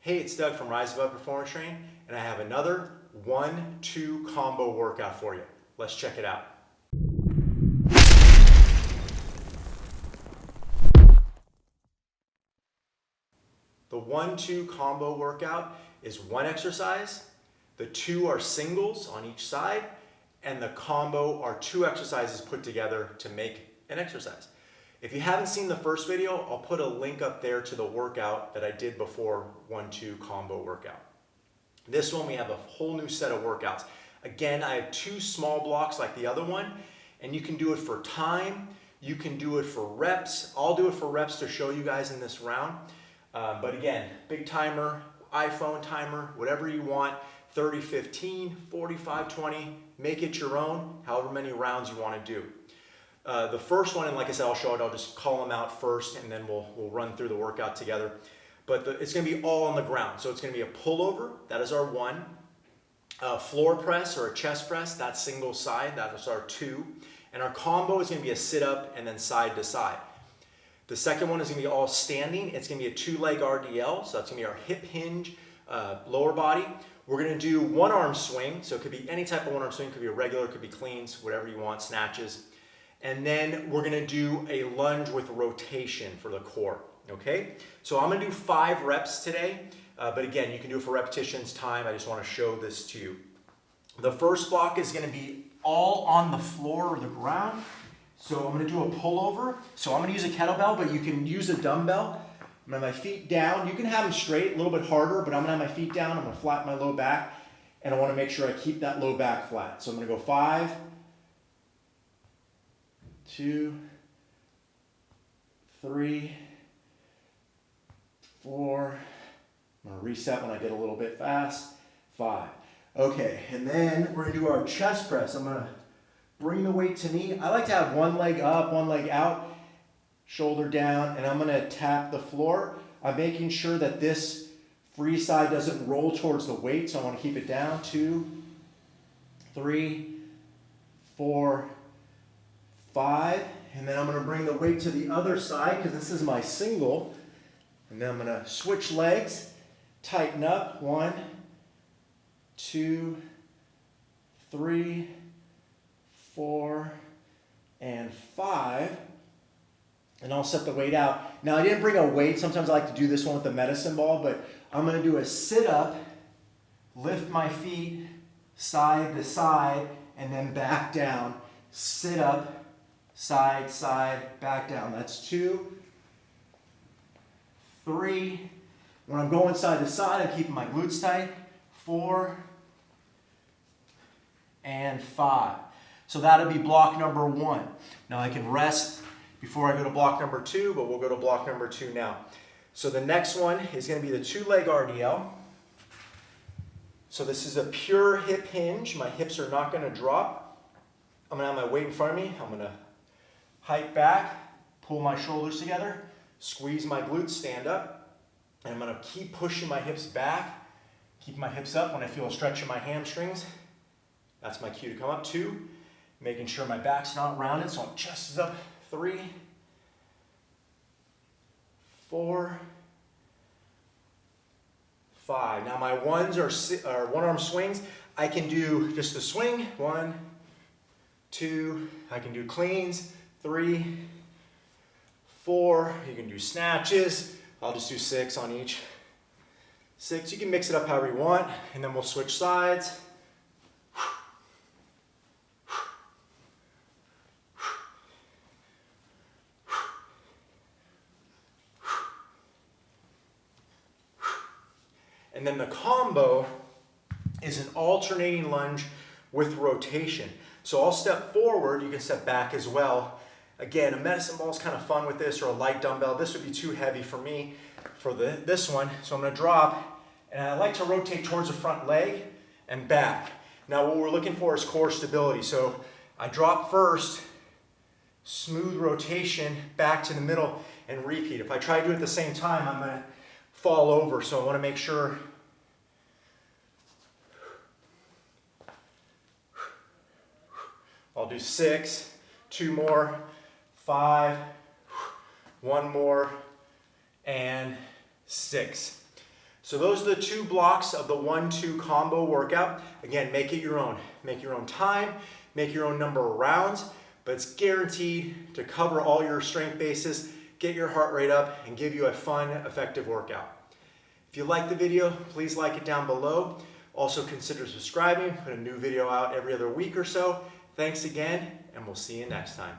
Hey, it's Doug from Rise Above Performance Training, and I have another 1-2 combo workout for you. Let's check it out. The 1-2 combo workout is one exercise, the two are singles on each side, and the combo are two exercises put together to make an exercise. If you haven't seen the first video, I'll put a link up there to the workout that I did before 1-2 combo workout. This one we have a whole new set of workouts. Again, I have two small blocks like the other one, and you can do it for time, you can do it for reps. I'll do it for reps to show you guys in this round. But again, big timer, iPhone timer, whatever you want, 30, 15, 45, 20, make it your own, however many rounds you want to do. The first one, and like I said, I'll show it, I'll just call them out first and then we'll run through the workout together. But it's going to be all on the ground. So it's going to be a pullover, that is our one. A floor press or a chest press, that's single side, that is our two. And our combo is going to be a sit up and then side to side. The second one is going to be all standing. It's going to be a 2 leg RDL, so that's going to be our hip hinge, lower body. We're going to do one arm swing, so it could be any type of one arm swing, it could be a regular, it could be cleans, whatever you want, snatches. And then we're going to do a lunge with rotation for the core, okay? So I'm going to do 5 reps today, but again, you can do it for repetitions, time. I just want to show this to you. The first block is going to be all on the floor or the ground. So I'm going to do a pullover. So I'm going to use a kettlebell, but you can use a dumbbell. I'm going to have my feet down. You can have them straight, a little bit harder, but I'm going to have my feet down. I'm going to flatten my low back, and I want to make sure I keep that low back flat. So I'm going to go 5, 2, 3, 4. I'm going to reset when I get a little bit fast. 5. Okay, and then we're going to do our chest press. I'm going to bring the weight to me. I like to have one leg up, one leg out, shoulder down, and I'm going to tap the floor. I'm making sure that this free side doesn't roll towards the weight, so I want to keep it down. 2, 3, 4, 5, and then I'm going to bring the weight to the other side because this is my single, and then I'm going to switch legs, tighten up. 1, 2, 3, 4, and 5, and I'll set the weight out. Now I didn't bring a weight. Sometimes I like to do this one with the medicine ball, but I'm going to do a sit up, lift my feet side to side, and then back down. Sit up, side, side, back down. That's 2, 3. When I'm going side to side, I'm keeping my glutes tight. 4, and 5. So that'll be block number 1. Now I can rest before I go to block number 2, but we'll go to block number 2 now. So the next one is going to be the 2 leg RDL. So this is a pure hip hinge. My hips are not going to drop. I'm going to have my weight in front of me. I'm going to hike back, pull my shoulders together, squeeze my glutes, stand up, and I'm going to keep pushing my hips back, keep my hips up. When I feel a stretch in my hamstrings, that's my cue to come up. 2. Making sure my back's not rounded, so my chest is up. 3, 4, 5. Now my ones are one arm swings. I can do just the swing. 1, 2. I can do cleans. 3, 4. You can do snatches. I'll just do 6 on each. 6. You can mix it up however you want, and then we'll switch sides. And then the combo is an alternating lunge with rotation. So I'll step forward, you can step back as well. Again, a medicine ball is kind of fun with this, or a light dumbbell. This would be too heavy for me for this one. So I'm going to drop, and I like to rotate towards the front leg and back. Now what we're looking for is core stability. So I drop first, smooth rotation, back to the middle, and repeat. If I try to do it at the same time, I'm going to fall over, so I want to make sure. I'll do 6, 2 more, 5, 1 more, and 6. So those are the 2 blocks of the 1-2 combo workout. Again, make it your own. Make your own time, make your own number of rounds, but it's guaranteed to cover all your strength bases, get your heart rate up, and give you a fun, effective workout. If you like the video, please like it down below. Also consider subscribing, put a new video out every other week or so. Thanks again, and we'll see you next time.